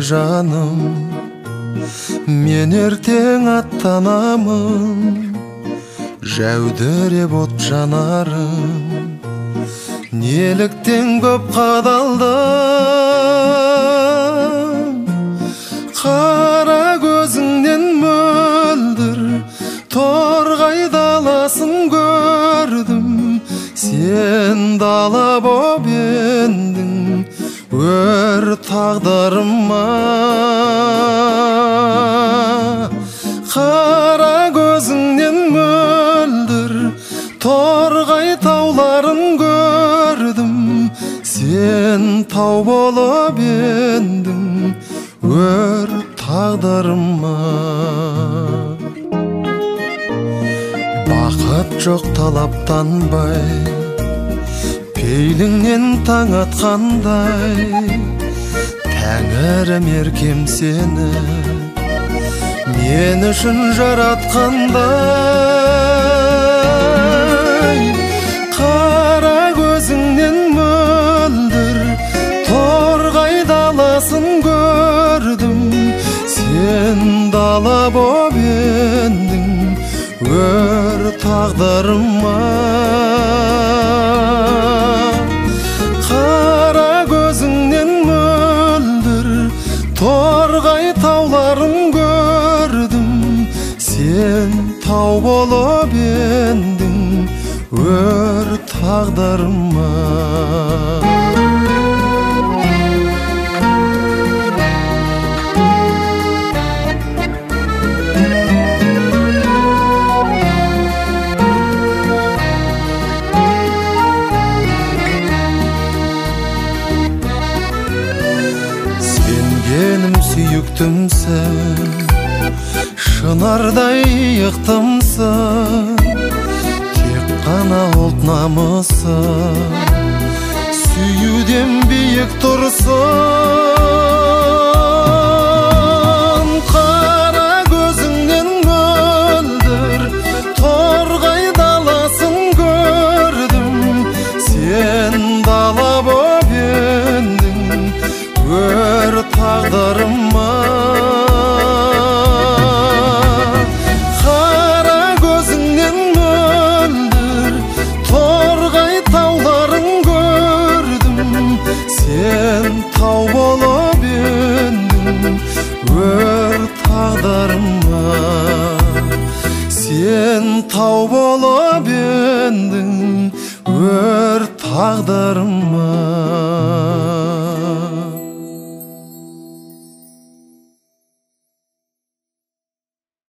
жаным, мен ертең аттанамын, жәудіреп от жанарым, неліктен көп қадалдым. Қара көзіңнен мөлдір торғай даласын көрдім, сен дала боп ендің өр тағдырыма. Қара көзіңнен мөлдір торғай тауларын көрдім, сен тау болып ендің өр тағдырыма. Бақыт жоқ талаптанбай, пейіліңнен таң атқандай, тәңірім еркем сені мен үшін жаратқандай. Қара көзіңнен мөлдір торғай даласын көрдім, сен дала боп ендің өр тағдырыма. Қара көзіңнен мөлдір торғай тауларын көрдім, сен тау болып ендің өр тағдырыма. Сенгенім сүйіктімсің, шынардай иықтымсың, тек қана ұлт намысы сүюден биік тұрсын. Қара көзіңнен мөлдір торғай даласын көрдім, сен дала боп ендің өр тағдырыма. Қара көзіңнен мөлдір торғай тауларын көрдім, сен тау болып ендің өр тағдырыма. Сен тау болып ендің өр тағдырыма.